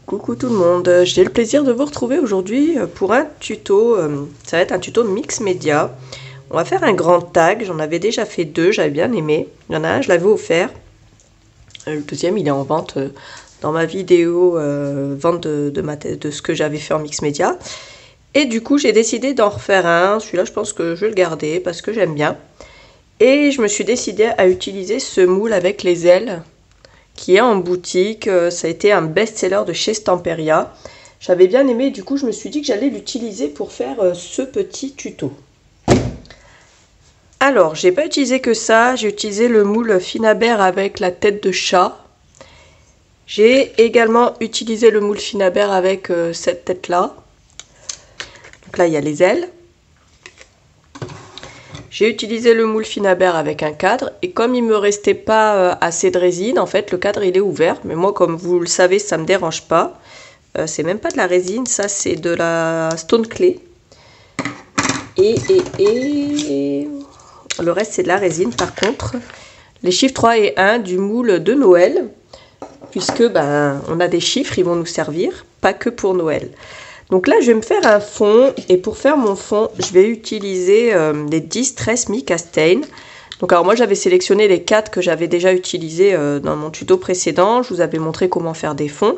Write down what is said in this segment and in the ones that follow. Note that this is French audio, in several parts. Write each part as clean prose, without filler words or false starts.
Coucou tout le monde, j'ai le plaisir de vous retrouver aujourd'hui pour un tuto, ça va être un tuto mix média. On va faire un grand tag, j'en avais déjà fait deux, j'avais bien aimé. Il y en a un, je l'avais offert. Le deuxième, il est en vente dans ma vidéo vente de ce que j'avais fait en mix média. Et du coup, j'ai décidé d'en refaire un. Celui-là, je pense que je vais le garder parce que j'aime bien. Et je me suis décidée à utiliser ce moule avec les ailes qui est en boutique. Ça a été un best-seller de chez Stamperia. J'avais bien aimé, du coup je me suis dit que j'allais l'utiliser pour faire ce petit tuto. Alors, j'ai pas utilisé que ça, j'ai utilisé le moule Finabert avec la tête de chat. J'ai également utilisé le moule Finabert avec cette tête-là. Donc là, il y a les ailes. J'ai utilisé le moule Finabert avec un cadre et comme il me restait pas assez de résine, en fait le cadre il est ouvert, mais moi comme vous le savez ça me dérange pas. C'est même pas de la résine, ça c'est de la stone clay. Et le reste c'est de la résine par contre. Les chiffres 3 et 1 du moule de Noël, puisque ben on a des chiffres, ils vont nous servir, pas que pour Noël. Donc là, je vais me faire un fond et pour faire mon fond, je vais utiliser les Distress Mica Stain. Donc alors moi, j'avais sélectionné les 4 que j'avais déjà utilisés dans mon tuto précédent. Je vous avais montré comment faire des fonds.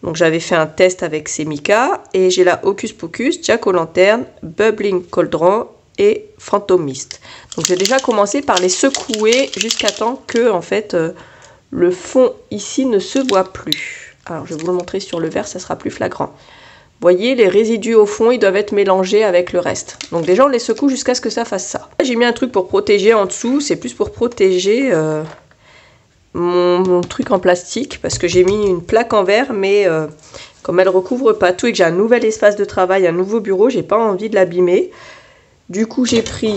Donc j'avais fait un test avec ces mica et j'ai la Hocus Pocus, Jack-o'-lanterne, Bubbling Cauldron et Phantom Mist. Donc j'ai déjà commencé par les secouer jusqu'à temps que en fait le fond ici ne se voit plus. Alors je vais vous le montrer sur le verre, ça sera plus flagrant. Vous voyez, les résidus au fond, ils doivent être mélangés avec le reste. Donc déjà, on les secoue jusqu'à ce que ça fasse ça. J'ai mis un truc pour protéger en dessous. C'est plus pour protéger mon truc en plastique. Parce que j'ai mis une plaque en verre. Mais comme elle recouvre pas tout et que j'ai un nouvel espace de travail, un nouveau bureau, j'ai pas envie de l'abîmer. Du coup, j'ai pris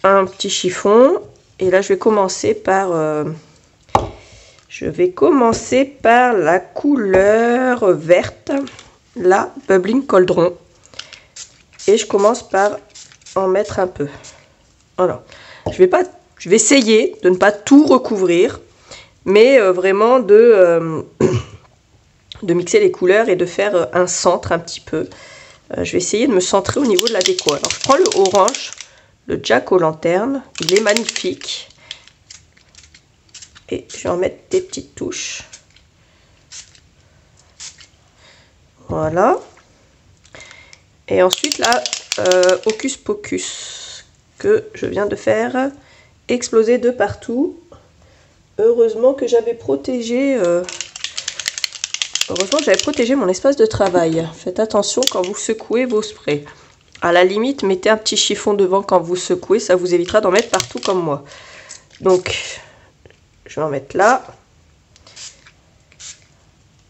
un petit chiffon. Et là, je vais commencer par la couleur verte. Là, Bubbling Cauldron. Et je commence par en mettre un peu. Voilà. Je vais essayer de ne pas tout recouvrir, mais vraiment de mixer les couleurs et de faire un centre un petit peu. Je vais essayer de me centrer au niveau de la déco. Alors, je prends le orange, le Jack-o'-lanterne. Il est magnifique. Et je vais en mettre des petites touches. Voilà. Et ensuite, là, Hocus Pocus, que je viens de faire exploser de partout. Heureusement que j'avais protégé... mon espace de travail. Faites attention quand vous secouez vos sprays. À la limite, mettez un petit chiffon devant quand vous secouez. Ça vous évitera d'en mettre partout comme moi. Donc, je vais en mettre là.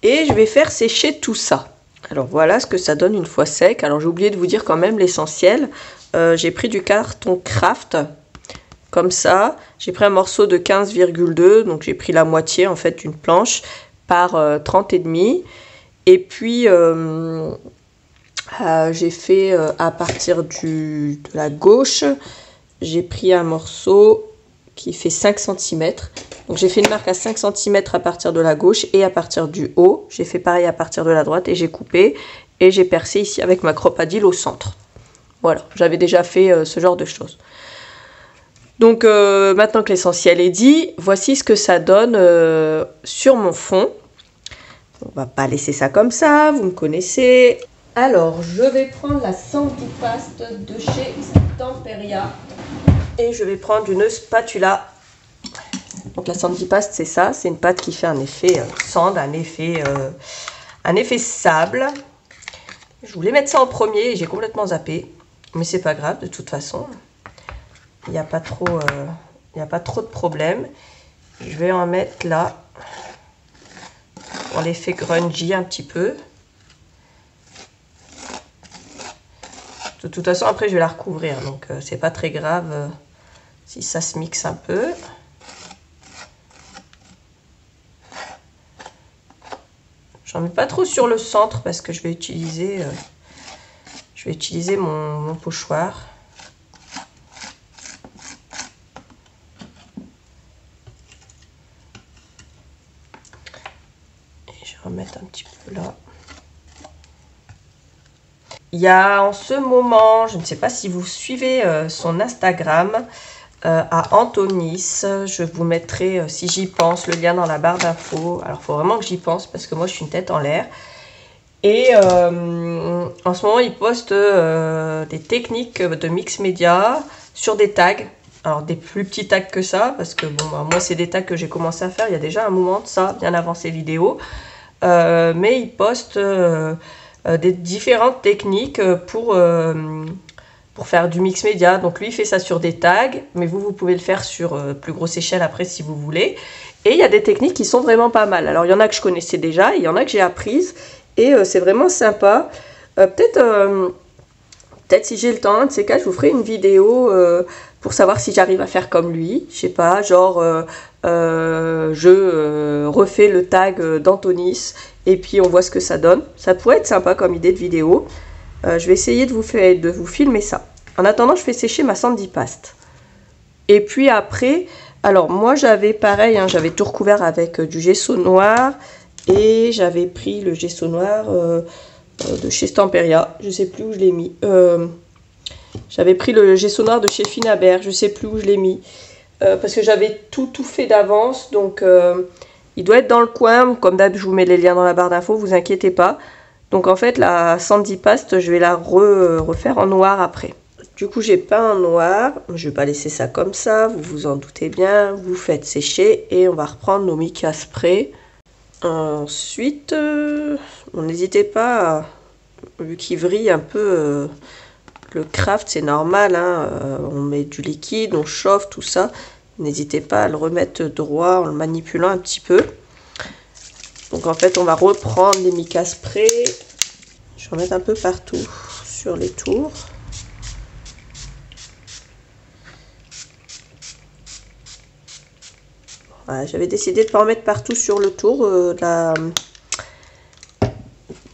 Et je vais faire sécher tout ça. Alors voilà ce que ça donne une fois sec. Alors j'ai oublié de vous dire quand même l'essentiel. J'ai pris du carton craft, comme ça. J'ai pris un morceau de 15,2, donc j'ai pris la moitié en fait d'une planche par 30,5. Et puis j'ai fait à partir de la gauche, j'ai pris un morceau qui fait 5 cm. Donc j'ai fait une marque à 5 cm à partir de la gauche et à partir du haut. J'ai fait pareil à partir de la droite et j'ai coupé. Et j'ai percé ici avec ma cropadille au centre. Voilà, j'avais déjà fait ce genre de choses. Donc maintenant que l'essentiel est dit, voici ce que ça donne sur mon fond. On va pas laisser ça comme ça, vous me connaissez. Alors, je vais prendre la Sandy Paste de chez Stamperia. Et je vais prendre une spatula. Donc la Sandy Paste, c'est ça, c'est une pâte qui fait un effet sand, un effet sable. Je voulais mettre ça en premier et j'ai complètement zappé, mais c'est pas grave de toute façon. Il n'y a pas trop de problème. Je vais en mettre là pour l'effet grungy un petit peu. De toute façon, après je vais la recouvrir, donc c'est pas très grave si ça se mixe un peu. J'en mets pas trop sur le centre parce que je vais utiliser mon pochoir. Et Je vais remettre un petit peu là. Il y a en ce moment, je ne sais pas si vous suivez son Instagram, à Antonis. Je vous mettrai, si j'y pense, le lien dans la barre d'infos. Alors, il faut vraiment que j'y pense parce que moi, je suis une tête en l'air. Et en ce moment, il poste des techniques de mix média sur des tags. Alors, des plus petits tags que ça, parce que bon, bah, moi, c'est des tags que j'ai commencé à faire il y a déjà un moment de ça, bien avant ces vidéos. Mais il poste des différentes techniques pour faire du mix média. Donc, lui, il fait ça sur des tags, mais vous pouvez le faire sur plus grosse échelle après si vous voulez. Et il y a des techniques qui sont vraiment pas mal. Alors, il y en a que je connaissais déjà, il y en a que j'ai apprises. Et c'est vraiment sympa. Peut-être si j'ai le temps, un de ces cas, je vous ferai une vidéo pour savoir si j'arrive à faire comme lui. Je sais pas, genre je refais le tag d'Antonis et puis on voit ce que ça donne. Ça pourrait être sympa comme idée de vidéo. Je vais essayer de vous filmer ça. En attendant, je fais sécher ma Sandy Paste. Et puis après, alors moi j'avais pareil, hein, j'avais tout recouvert avec du gesso noir. Et j'avais pris le gesso noir de chez Stamperia. Je ne sais plus où je l'ai mis. J'avais pris le gesso noir de chez Finaber. Je ne sais plus où je l'ai mis. Parce que j'avais tout fait d'avance. Donc, il doit être dans le coin. Comme d'hab, je vous mets les liens dans la barre d'infos. Vous inquiétez pas. Donc, en fait, la Sandy Paste, je vais la refaire en noir après. Du coup, j'ai peint en noir. Je ne vais pas laisser ça comme ça. Vous vous en doutez bien. Vous faites sécher. Et on va reprendre nos mica spray. Ensuite, n'hésitez pas, vu qu'il vrille un peu, le craft c'est normal, hein, on met du liquide, on chauffe, tout ça. N'hésitez pas à le remettre droit en le manipulant un petit peu. Donc en fait, on va reprendre les mica spray. Je vais en mettre un peu partout sur les tours. Voilà, j'avais décidé de ne pas en mettre partout sur le tour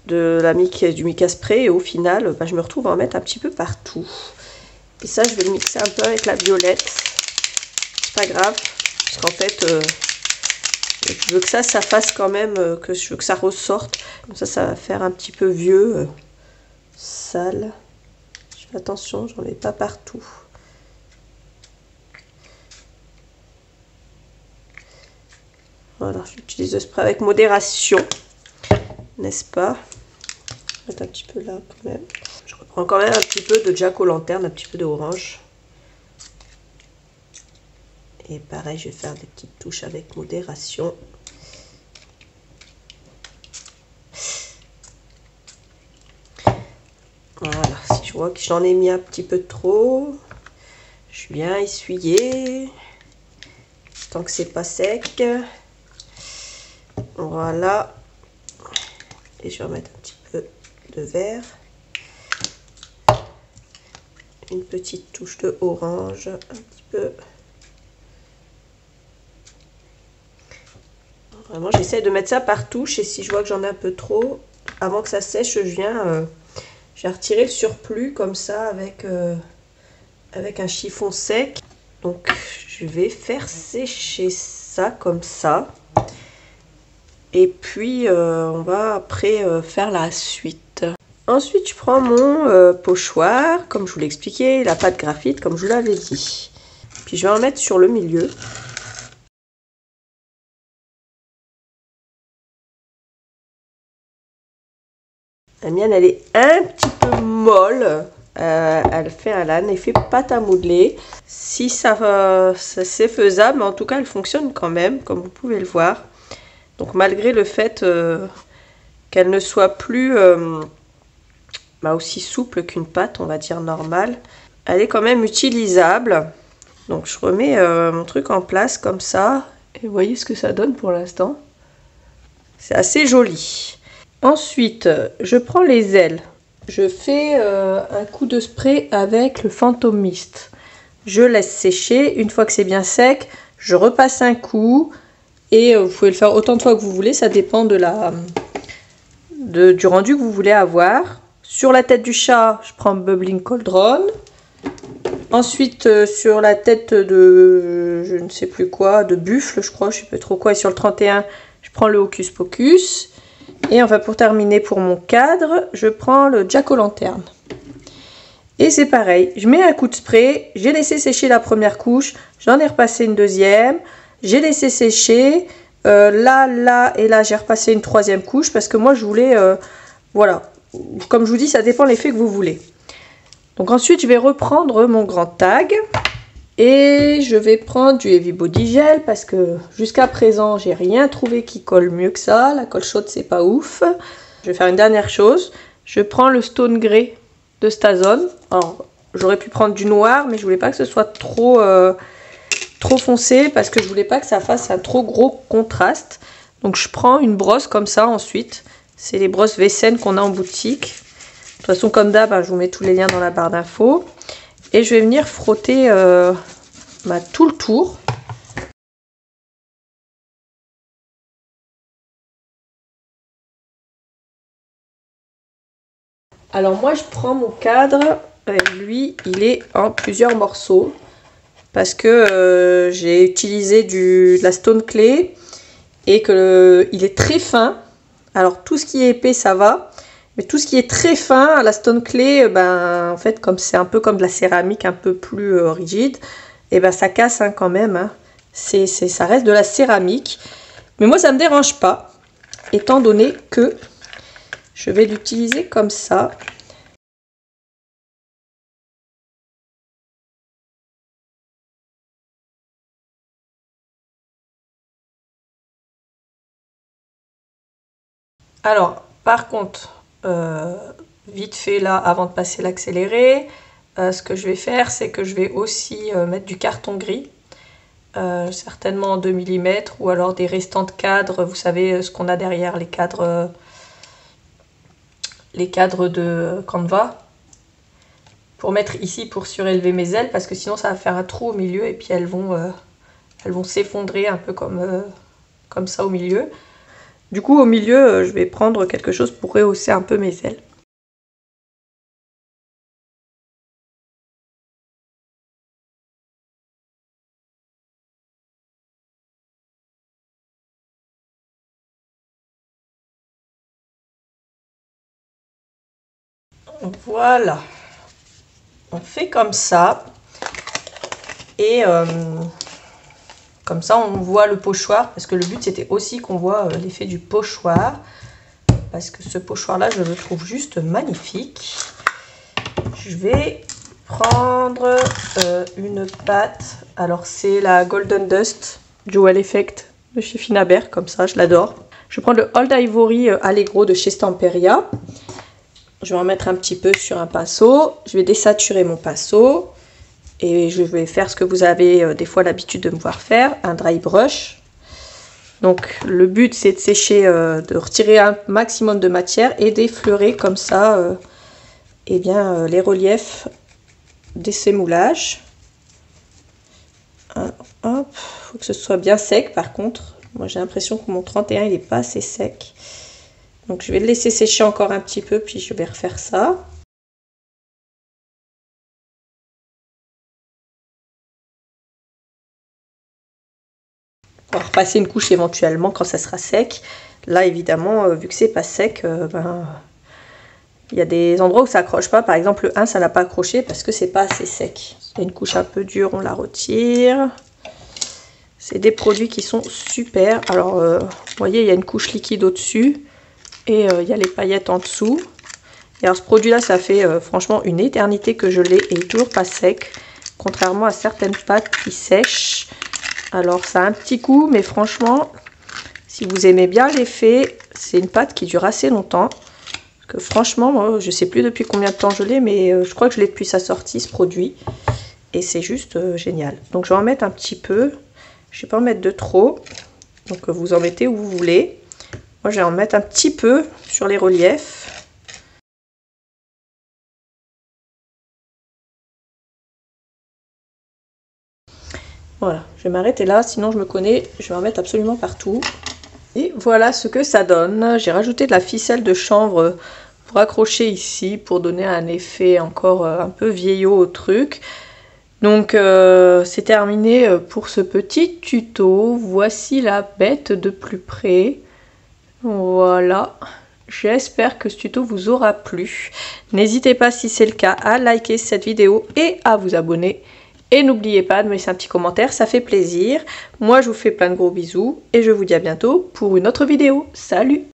du mica spray et au final, bah, je me retrouve à en mettre un petit peu partout. Et ça, je vais le mixer un peu avec la violette. C'est pas grave, parce qu'en fait, je veux que ça fasse quand même, je veux que ça ressorte. Comme ça va faire un petit peu vieux, sale. Je fais attention, j'en mets pas partout. Voilà, j'utilise le spray avec modération, n'est-ce pas? Je vais mettre un petit peu là quand même. Je reprends quand même un petit peu de Jack O'Lantern, un petit peu d'orange. Et pareil, je vais faire des petites touches avec modération. Voilà, si je vois que j'en ai mis un petit peu trop, je viens essuyer tant que c'est pas sec. Voilà, et je vais remettre un petit peu de vert, une petite touche de orange, un petit peu. Vraiment, j'essaie de mettre ça par touche et si je vois que j'en ai un peu trop, avant que ça sèche, je viens retirer le surplus comme ça avec un chiffon sec. Donc, je vais faire sécher ça comme ça. Et puis, on va après faire la suite. Ensuite, je prends mon pochoir, comme je vous l'ai expliqué, la pâte graphite, comme je vous l'avais dit. Puis, je vais en mettre sur le milieu. La mienne, elle est un petit peu molle. Elle fait un effet pâte à modeler. Si ça c'est faisable, mais en tout cas, elle fonctionne quand même, comme vous pouvez le voir. Donc malgré le fait qu'elle ne soit plus aussi souple qu'une pâte, on va dire normale, elle est quand même utilisable. Donc je remets mon truc en place comme ça. Et vous voyez ce que ça donne pour l'instant. C'est assez joli. Ensuite, je prends les ailes. Je fais un coup de spray avec le Phantom Mist. Je laisse sécher. Une fois que c'est bien sec, je repasse un coup. Et vous pouvez le faire autant de fois que vous voulez, ça dépend du rendu que vous voulez avoir. Sur la tête du chat, je prends Bubbling Cauldron. Ensuite, sur la tête de, je ne sais plus quoi, de buffle, je crois, je ne sais pas trop quoi. Et sur le 31, je prends le Hocus Pocus. Et enfin pour terminer pour mon cadre, je prends le Jack-o'-lanterne. Et c'est pareil, je mets un coup de spray, j'ai laissé sécher la première couche, j'en ai repassé une deuxième, j'ai laissé sécher, là et là j'ai repassé une troisième couche parce que moi je voulais, voilà, comme je vous dis ça dépend l'effet que vous voulez. Donc ensuite je vais reprendre mon grand tag et je vais prendre du Heavy Body Gel parce que jusqu'à présent j'ai rien trouvé qui colle mieux que ça, la colle chaude c'est pas ouf. Je vais faire une dernière chose, je prends le Stone Grey de Stazone. Alors j'aurais pu prendre du noir mais je voulais pas que ce soit trop foncé parce que je voulais pas que ça fasse un trop gros contraste. Donc je prends une brosse comme ça ensuite, c'est les brosses Vessen qu'on a en boutique. De toute façon comme d'hab je vous mets tous les liens dans la barre d'infos et je vais venir frotter tout le tour. Alors moi je prends mon cadre, lui il est en plusieurs morceaux parce que j'ai utilisé de la stone clay et que il est très fin. Alors tout ce qui est épais ça va, mais tout ce qui est très fin, la stone clay, en fait comme c'est un peu comme de la céramique un peu plus rigide, et ça casse quand même. Hein. Ça reste de la céramique, mais moi ça me dérange pas, étant donné que je vais l'utiliser comme ça. Alors, par contre, vite fait là, avant de passer l'accéléré, ce que je vais faire, c'est que je vais aussi mettre du carton gris, certainement en 2 mm, ou alors des restants de cadres, vous savez ce qu'on a derrière, les cadres de Canva, pour mettre ici pour surélever mes ailes, parce que sinon ça va faire un trou au milieu et puis elles vont s'effondrer un peu comme ça au milieu. Du coup, au milieu, je vais prendre quelque chose pour rehausser un peu mes ailes. Voilà. On fait comme ça. Et comme ça, on voit le pochoir. Parce que le but, c'était aussi qu'on voit l'effet du pochoir. Parce que ce pochoir-là, je le trouve juste magnifique. Je vais prendre une pâte. Alors, c'est la Golden Dust Jewel Effect de chez Finaber. Comme ça, je l'adore. Je vais prendre le Old Ivory Allegro de chez Stamperia. Je vais en mettre un petit peu sur un pinceau. Je vais désaturer mon pinceau. Et je vais faire ce que vous avez des fois l'habitude de me voir faire, un dry brush. Donc le but c'est de sécher, de retirer un maximum de matière et d'effleurer comme ça les reliefs de ces moulages. Hop, faut que ce soit bien sec par contre. Moi j'ai l'impression que mon 31 il n'est pas assez sec. Donc je vais le laisser sécher encore un petit peu puis je vais refaire ça. On va repasser une couche éventuellement quand ça sera sec. Là évidemment vu que c'est pas sec, il y a des endroits où ça accroche pas. Par exemple le 1 ça n'a pas accroché parce que c'est pas assez sec. C'est une couche un peu dure, on la retire. C'est des produits qui sont super. Alors vous voyez il y a une couche liquide au dessus et il y a les paillettes en dessous. Et alors ce produit là ça fait franchement une éternité que je l'ai et il est toujours pas sec. Contrairement à certaines pâtes qui sèchent. Alors ça a un petit coup, mais franchement, si vous aimez bien l'effet, c'est une pâte qui dure assez longtemps. Parce que franchement, moi, je sais plus depuis combien de temps je l'ai, mais je crois que je l'ai depuis sa sortie, ce produit. Et c'est juste génial. Donc je vais en mettre un petit peu. Je ne vais pas en mettre de trop. Donc vous en mettez où vous voulez. Moi, je vais en mettre un petit peu sur les reliefs. Voilà, je vais m'arrêter là, sinon je me connais, je vais en mettre absolument partout. Et voilà ce que ça donne. J'ai rajouté de la ficelle de chanvre pour accrocher ici, pour donner un effet encore un peu vieillot au truc. Donc c'est terminé pour ce petit tuto. Voici la bête de plus près. Voilà, j'espère que ce tuto vous aura plu. N'hésitez pas, si c'est le cas, à liker cette vidéo et à vous abonner. Et n'oubliez pas de me laisser un petit commentaire, ça fait plaisir. Moi, je vous fais plein de gros bisous et je vous dis à bientôt pour une autre vidéo. Salut!